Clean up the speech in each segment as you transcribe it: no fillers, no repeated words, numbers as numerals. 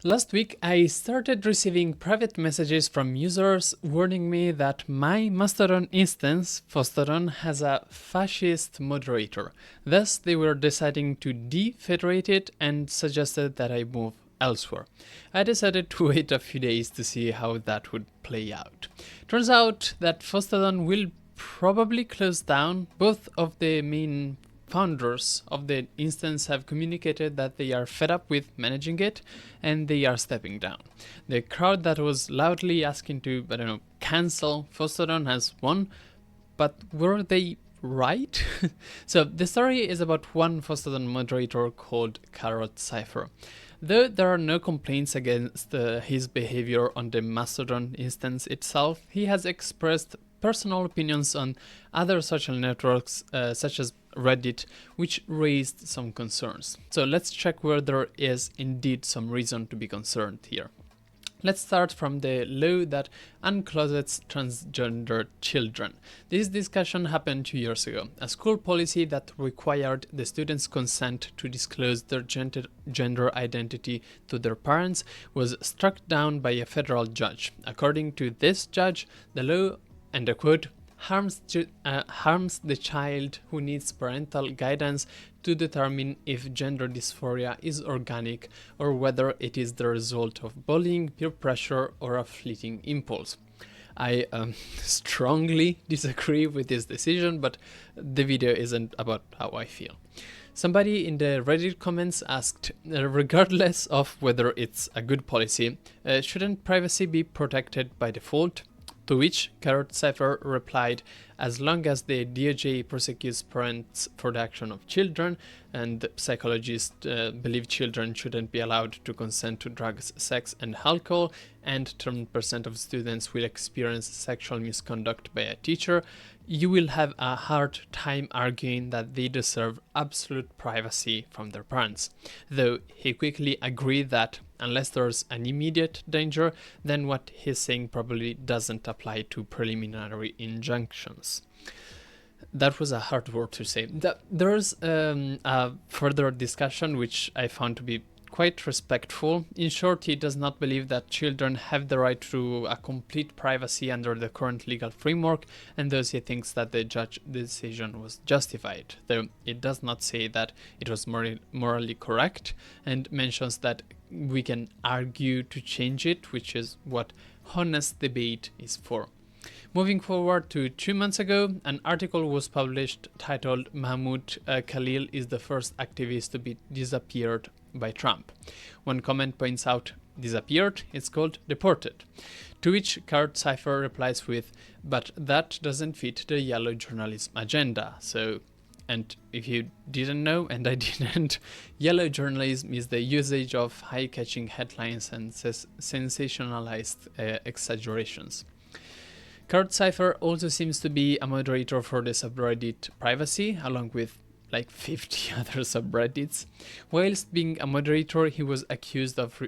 Last week, I started receiving private messages from users warning me that my Mastodon instance, Fosstodon, has a fascist moderator. Thus, they were deciding to defederate it and suggested that I move elsewhere. I decided to wait a few days to see how that would play out. Turns out that Fosstodon will probably close down. Both of the main founders of the instance have communicated that they are fed up with managing it and they are stepping down. The crowd that was loudly asking to, cancel Fosstodon has won, but were they right? So the story is about one Fosstodon moderator called Carrot Cipher. Though there are no complaints against his behavior on the Mastodon instance itself, he has expressed personal opinions on other social networks such as Reddit, which raised some concerns. So let's check where there is indeed some reason to be concerned here. Let's start from the law that unclosets transgender children. This discussion happened 2 years ago. A school policy that required the students' consent to disclose their gender identity to their parents was struck down by a federal judge. According to this judge, the law, and I quote, harms the child who needs parental guidance to determine if gender dysphoria is organic or whether it is the result of bullying, peer pressure, or a fleeting impulse. I strongly disagree with this decision, but the video isn't about how I feel. Somebody in the Reddit comments asked, regardless of whether it's a good policy, shouldn't privacy be protected by default? To which Carrot Cipher replied, as long as the DOJ prosecutes parents for the action of children, and psychologists believe children shouldn't be allowed to consent to drugs, sex, and alcohol, and 10% of students will experience sexual misconduct by a teacher, you will have a hard time arguing that they deserve absolute privacy from their parents. Though he quickly agreed that unless there's an immediate danger, then what he's saying probably doesn't apply to preliminary injunctions. That was a hard word to say. There's a further discussion which I found to be quite respectful. In short, he does not believe that children have the right to a complete privacy under the current legal framework, and thus he thinks that the judge's decision was justified, though it does not say that it was morally correct, and mentions that we can argue to change it, which is what honest debate is for. Moving forward to 2 months ago, an article was published titled Mahmoud Khalil is the first activist to be disappeared by Trump. One comment points out disappeared, it's called deported. To which Carrot Cipher replies with, but that doesn't fit the yellow journalism agenda. So, and if you didn't know, and I didn't, yellow journalism is the usage of high-catching headlines and sensationalized exaggerations. Carrot Cipher also seems to be a moderator for the subreddit privacy, along with like 50 other subreddits. Whilst being a moderator, he was accused of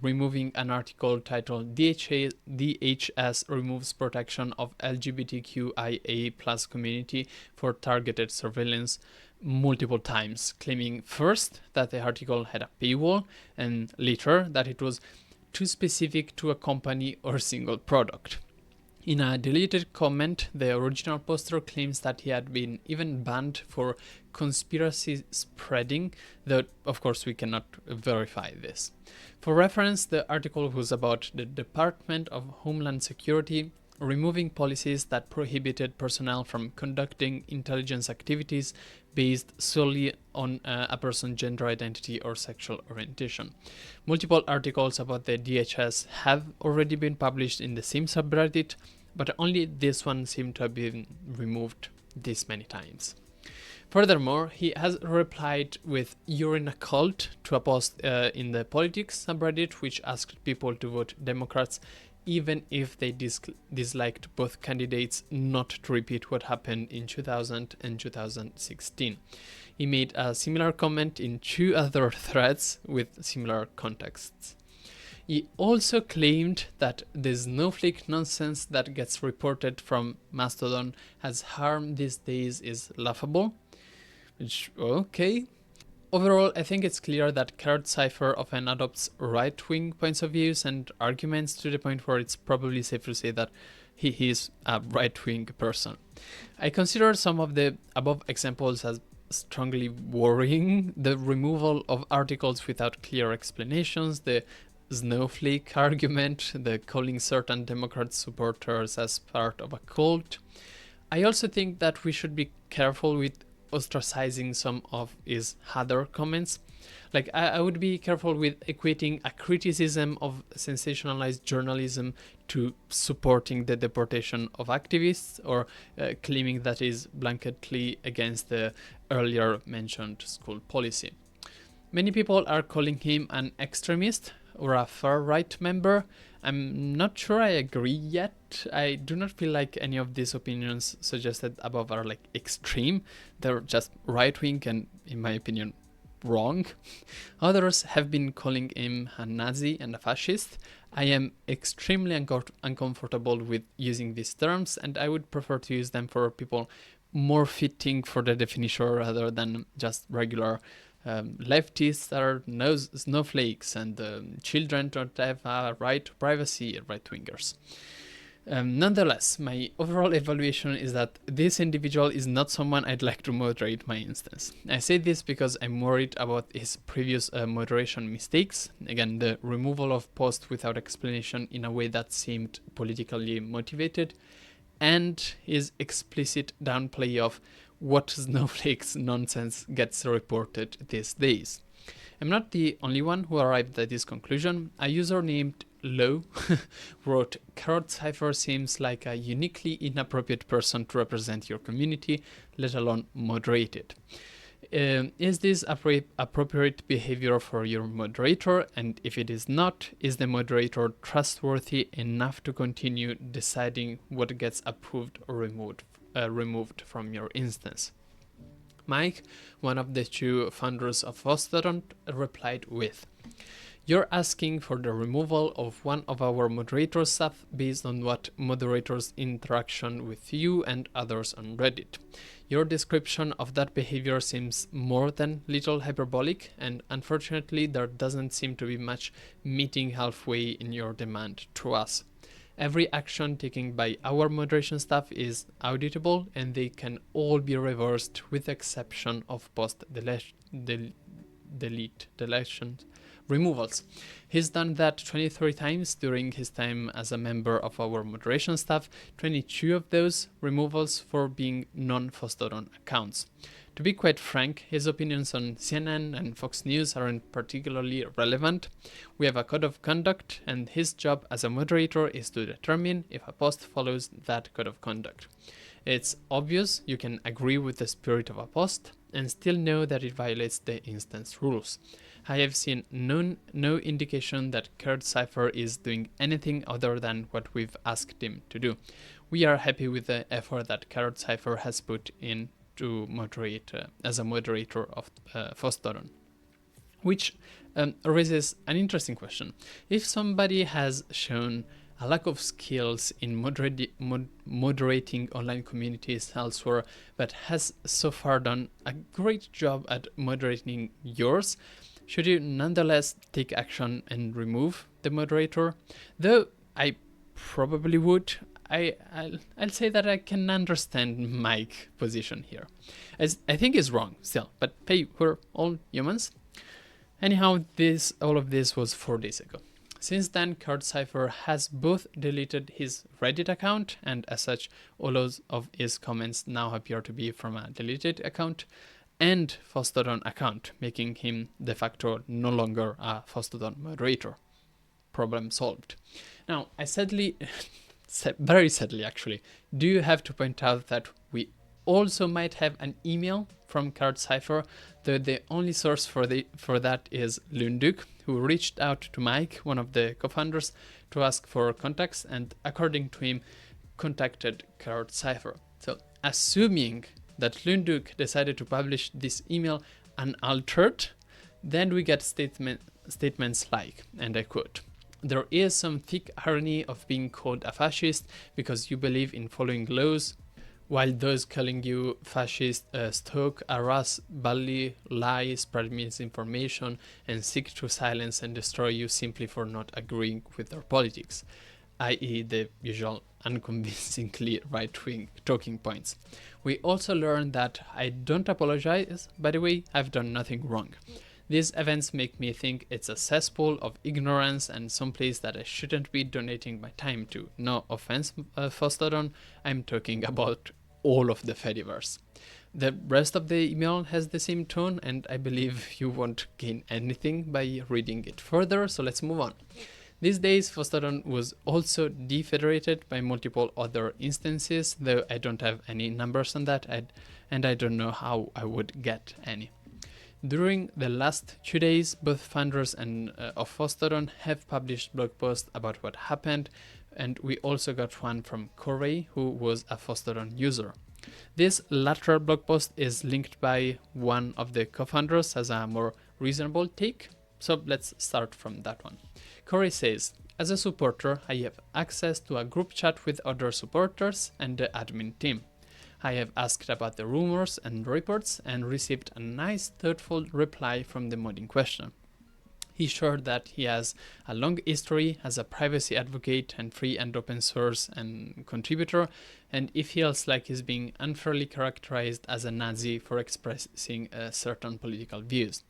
removing an article titled DHS removes protection of LGBTQIA+ community for targeted surveillance multiple times, claiming first that the article had a paywall and later that it was too specific to a company or single product. In a deleted comment, the original poster claims that he had been even banned for conspiracy spreading, though of course we cannot verify this. For reference, the article was about the Department of Homeland Security removing policies that prohibited personnel from conducting intelligence activities based solely on a person's gender identity or sexual orientation. Multiple articles about the DHS have already been published in the same subreddit, but only this one seemed to have been removed this many times. Furthermore, he has replied with "you're in a cult" to a post in the politics subreddit which asked people to vote Democrats even if they disliked both candidates, not to repeat what happened in 2000 and 2016. He made a similar comment in 2 other threads with similar contexts. He also claimed that the snowflake nonsense that gets reported from Mastodon as harm these days is laughable, which, okay. Overall, I think it's clear that Carrot Cipher often adopts right-wing points of views and arguments to the point where it's probably safe to say that he is a right-wing person. I consider some of the above examples as strongly worrying: the removal of articles without clear explanations, the snowflake argument, the calling certain Democrat supporters as part of a cult. I also think that we should be careful with ostracizing some of his other comments. Like, I would be careful with equating a criticism of sensationalized journalism to supporting the deportation of activists, or claiming that is blanketly against the earlier mentioned school policy. Many people are calling him an extremist or a far-right member. I'm not sure I agree yet. I do not feel like any of these opinions suggested above are like extreme. They're just right-wing and, in my opinion, wrong. Others have been calling him a Nazi and a fascist. I am extremely uncomfortable with using these terms, and I would prefer to use them for people more fitting for the definition rather than just regular leftists are no snowflakes, and children don't have a right to privacy, right-wingers. Nonetheless, my overall evaluation is that this individual is not someone I'd like to moderate my instance. I say this because I'm worried about his previous moderation mistakes. Again, the removal of posts without explanation in a way that seemed politically motivated, and his explicit downplay of what snowflakes nonsense gets reported these days. I'm not the only one who arrived at this conclusion. A user named Low wrote, "Carrot Cipher seems like a uniquely inappropriate person to represent your community, let alone moderate it. Is this appropriate behavior for your moderator? And if it is not, is the moderator trustworthy enough to continue deciding what gets approved or removed from your instance?" Mike, one of the two founders of Fosstodon, replied with, "You're asking for the removal of one of our moderator staff based on what moderators' interaction with you and others on Reddit. Your description of that behavior seems more than little hyperbolic, and unfortunately there doesn't seem to be much meeting halfway in your demand to us. Every action taken by our moderation staff is auditable, and they can all be reversed with the exception of deletions, removals. He's done that 23 times during his time as a member of our moderation staff, 22 of those removals for being non-Fosstodon accounts. To be quite frank, his opinions on CNN and Fox News aren't particularly relevant. We have a code of conduct, and his job as a moderator is to determine if a post follows that code of conduct. It's obvious you can agree with the spirit of a post and still know that it violates the instance rules. I have seen no indication that Carrot Cipher is doing anything other than what we've asked him to do. We are happy with the effort that Carrot Cipher has put in to moderate as a moderator of Fosstodon." Which raises an interesting question. If somebody has shown a lack of skills in moderating online communities elsewhere, but has so far done a great job at moderating yours, should you nonetheless take action and remove the moderator? Though I probably would, I'll say that I can understand Mike's position here. As I think is wrong still, but hey, we're all humans. Anyhow, all of this was 4 days ago. Since then, Carrot Cipher has both deleted his Reddit account, and as such, all of his comments now appear to be from a deleted account, and Fosstodon account, making him de facto no longer a Fosstodon moderator. Problem solved. Now, I very sadly actually, do have to point out that we also might have an email from Carrot Cipher, though the only source for that is Lunduk, who reached out to Mike, one of the co-founders, to ask for contacts, and according to him, contacted Carrot Cipher. So, assuming that Lunduk decided to publish this email unaltered, then we get statements like, and I quote, "There is some thick irony of being called a fascist because you believe in following laws while those calling you fascist stalk, harass, bully, lie, spread misinformation, and seek to silence and destroy you simply for not agreeing with their politics, i.e. the usual unconvincingly right-wing talking points. We also learned that I don't apologize, by the way, I've done nothing wrong. These events make me think it's a cesspool of ignorance and someplace that I shouldn't be donating my time to. No offense, Fosstodon, I'm talking about all of the Fediverse. The rest of the email has the same tone, and I believe you won't gain anything by reading it further, so let's move on. These days, Fosstodon was also defederated by multiple other instances, though I don't have any numbers on that, and I don't know how I would get any. During the last 2 days, both founders of Fosstodon have published blog posts about what happened, and we also got one from Corey, who was a Fosstodon user. This latter blog post is linked by one of the co-founders as a more reasonable take, so let's start from that one. Corey says, as a supporter, I have access to a group chat with other supporters and the admin team. I have asked about the rumors and reports and received a nice, thoughtful reply from the mod in question. He shared that he has a long history as a privacy advocate and free and open source and contributor, and he feels like he's being unfairly characterized as a Nazi for expressing certain political views.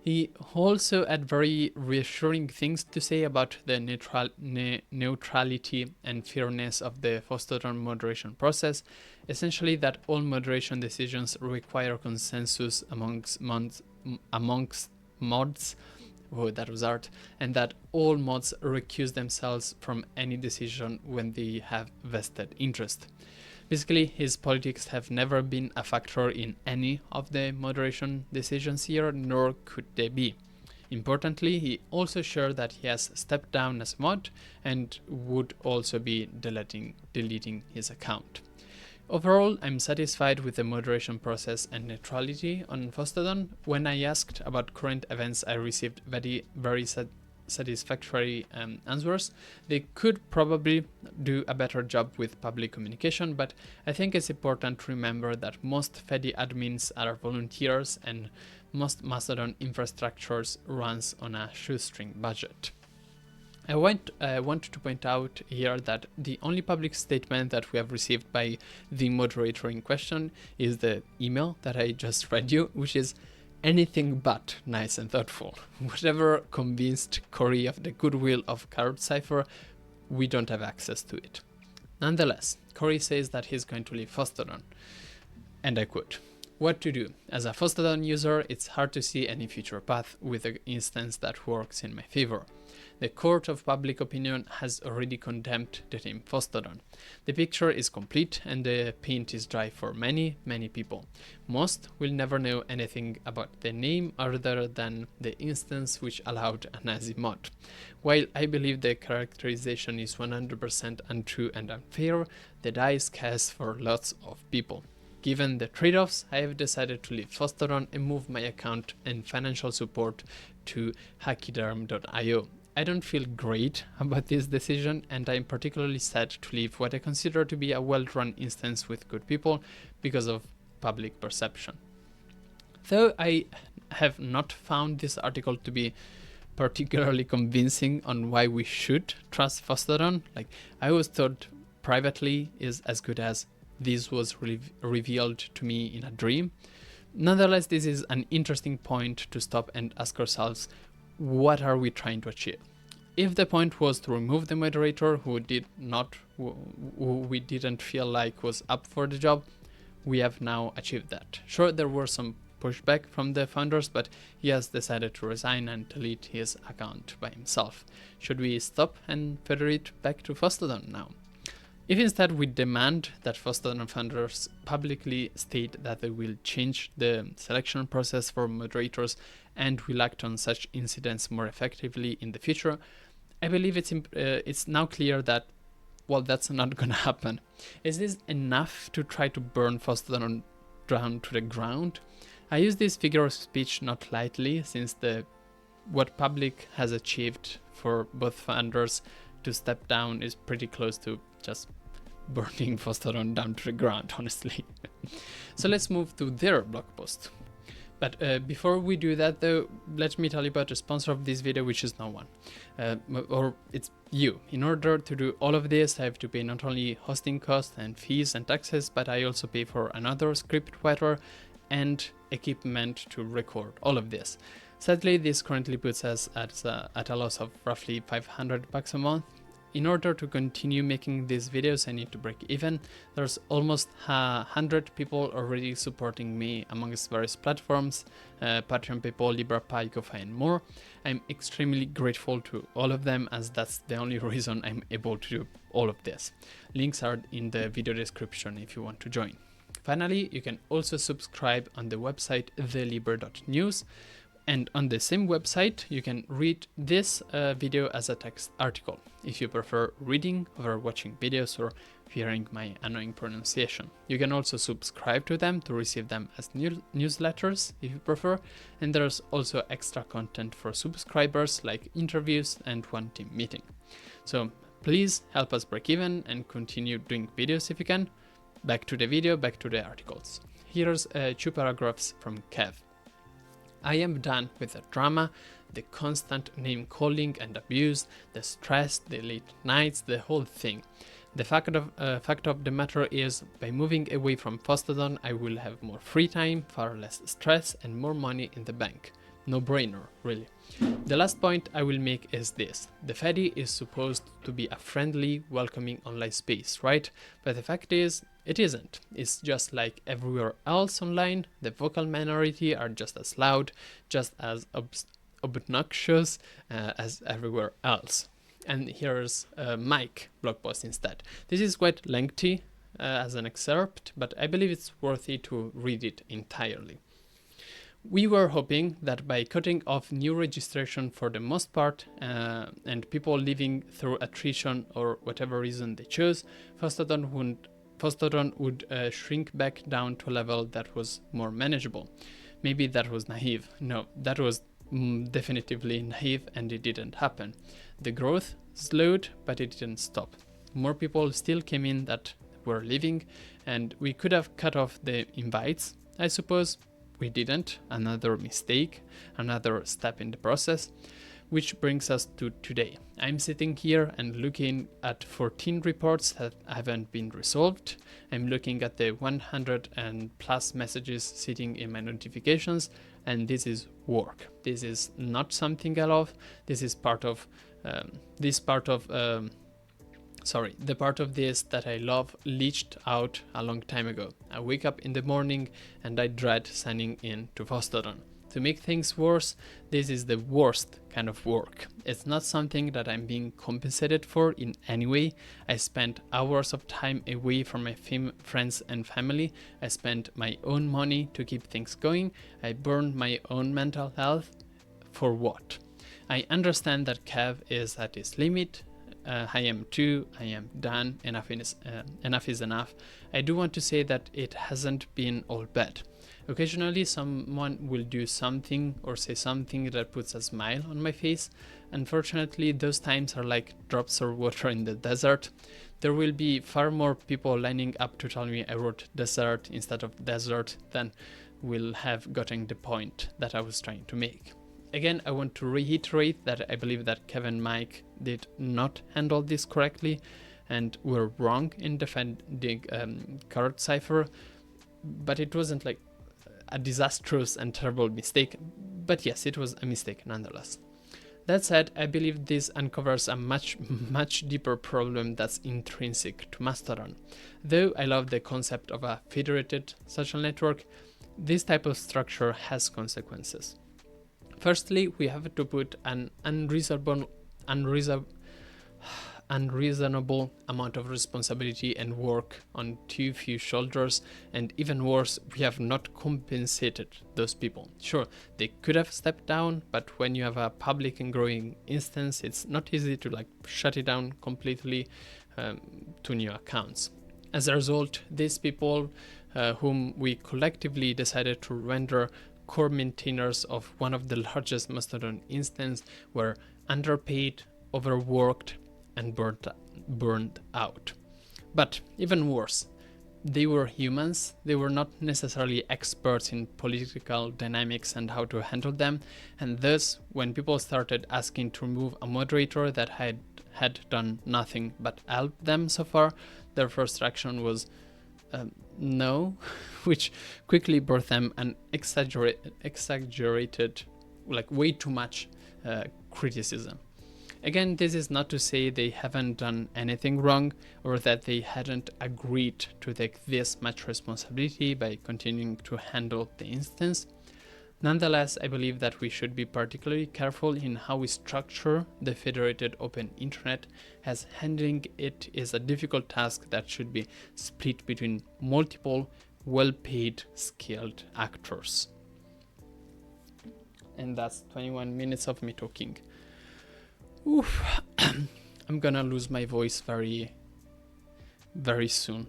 He also had very reassuring things to say about the neutrality and fairness of the Fosstodon moderation process, essentially that all moderation decisions require consensus amongst mods. Oh, that was art. And that all mods recuse themselves from any decision when they have vested interest. Basically, his politics have never been a factor in any of the moderation decisions here, nor could they be. Importantly, he also shared that he has stepped down as mod and would also be deleting his account. Overall, I'm satisfied with the moderation process and neutrality on Fosstodon. When I asked about current events, I received very satisfactory answers. They could probably do a better job with public communication, but I think it's important to remember that most Fedi admins are volunteers and most Mastodon infrastructures runs on a shoestring budget. I want to point out here that the only public statement that we have received by the moderator in question is the email that I just read you, which is anything but nice and thoughtful. Whatever convinced Corey of the goodwill of Carrot Cipher, we don't have access to it. Nonetheless, Corey says that he's going to leave Fosstodon, and I quote, "What to do? As a Fosstodon user, it's hard to see any future path with an instance that works in my favor. The court of public opinion has already condemned the team Fosstodon. The picture is complete and the paint is dry for many, many people. Most will never know anything about the name other than the instance which allowed a Nazi mod. While I believe the characterization is 100% untrue and unfair, the die is cast for lots of people. Given the trade-offs, I have decided to leave Fosstodon and move my account and financial support to hackyderm.io. I don't feel great about this decision, and I'm particularly sad to leave what I consider to be a well-run instance with good people because of public perception. Though I have not found this article to be particularly convincing on why we should trust Fosstodon, like I always thought privately is as good as this was revealed to me in a dream. Nonetheless, this is an interesting point to stop and ask ourselves, what are we trying to achieve? If the point was to remove the moderator who we didn't feel like was up for the job, we have now achieved that. Sure, there were some pushback from the founders, but he has decided to resign and delete his account by himself. Should we stop and federate back to Fosstodon now? If instead we demand that Fosstodon founders publicly state that they will change the selection process for moderators and will act on such incidents more effectively in the future, I believe it's now clear that, well, that's not gonna happen. Is this enough to try to burn Fosstodon down to the ground? I use this figure of speech not lightly, since what public has achieved for both founders to step down is pretty close to just burning Fosstodon down to the ground, honestly. So let's move to their blog post. But before we do that though, let me tell you about the sponsor of this video, which is no one. Or it's you. In order to do all of this, I have to pay not only hosting costs and fees and taxes, but I also pay for another script writer and equipment to record all of this. Sadly, this currently puts us at a loss of roughly $500 a month. In order to continue making these videos, I need to break even. There's almost 100 people already supporting me amongst various platforms, Patreon, PayPal, LibraPay, Ko-Fi and more. I'm extremely grateful to all of them, as that's the only reason I'm able to do all of this. Links are in the video description if you want to join. Finally, you can also subscribe on the website theliber.news. And on the same website, you can read this video as a text article, if you prefer reading over watching videos or hearing my annoying pronunciation. You can also subscribe to them to receive them as newsletters, if you prefer. And there's also extra content for subscribers, like interviews and one team meeting. So please help us break even and continue doing videos if you can. Back to the video, back to the articles. Here's 2 paragraphs from Kev. I am done with the drama, the constant name calling and abuse, the stress, the late nights, the whole thing. The fact of the matter is, by moving away from Fosstodon, I will have more free time, far less stress and more money in the bank. No brainer, really. The last point I will make is this. The Fedi is supposed to be a friendly, welcoming online space, right? But the fact is, it isn't. It's just like everywhere else online. The vocal minority are just as loud, just as obnoxious as everywhere else. And here's Mike blog post instead. This is quite lengthy as an excerpt, but I believe it's worthy to read it entirely. We were hoping that by cutting off new registration for the most part and people leaving through attrition or whatever reason they chose, Fosstodon would shrink back down to a level that was more manageable. Maybe that was naive. No, that was definitively naive, and it didn't happen. The growth slowed, but it didn't stop. More people still came in that were leaving, and we could have cut off the invites, I suppose. We didn't. Another mistake, another step in the process, which brings us to today. I'm sitting here and looking at 14 reports that haven't been resolved. I'm looking at the 100 and plus messages sitting in my notifications, and this is work. This is not something I love. This is part of the part of this that I love leached out a long time ago. I wake up in the morning and I dread signing in to Fosstodon. To make things worse, this is the worst kind of work. It's not something that I'm being compensated for in any way. I spent hours of time away from my friends and family. I spent my own money to keep things going. I burned my own mental health. For what? I understand that Kev is at his limit. I am too. I am done. Enough is enough. I do want to say that it hasn't been all bad. Occasionally someone will do something or say something that puts a smile on my face. Unfortunately, those times are like drops of water in the desert. There will be far more people lining up to tell me I wrote desert instead of desert than will have gotten the point that I was trying to make. Again, I want to reiterate that I believe that Kevin and Mike did not handle this correctly and were wrong in defending card cipher, but it wasn't like a disastrous and terrible mistake, but yes, it was a mistake nonetheless. That said, I believe this uncovers a much deeper problem that's intrinsic to Mastodon. Though I love the concept of a federated social network, this type of structure has consequences. Firstly, we have to put an unreasonable amount of responsibility and work on too few shoulders, and even worse, we have not compensated those people. Sure, they could have stepped down, but when you have a public and growing instance, it's not easy to like shut it down completely to new accounts. As a result, these people whom we collectively decided to render core maintainers of one of the largest Mastodon instances were underpaid, overworked, and burned out. But even worse, they were humans. They were not necessarily experts in political dynamics and how to handle them. And thus, when people started asking to remove a moderator that had done nothing but help them so far, their first reaction was no, which quickly brought them an exaggerated, like way too much criticism. Again, this is not to say they haven't done anything wrong or that they hadn't agreed to take this much responsibility by continuing to handle the instance. Nonetheless, I believe that we should be particularly careful in how we structure the federated open internet, as handling it is a difficult task that should be split between multiple, well-paid, skilled actors. And that's 21 minutes of me talking. Oof. I'm gonna lose my voice very, very soon.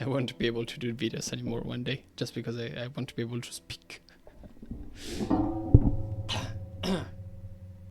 I won't be able to do videos anymore one day, just because I want to be able to speak.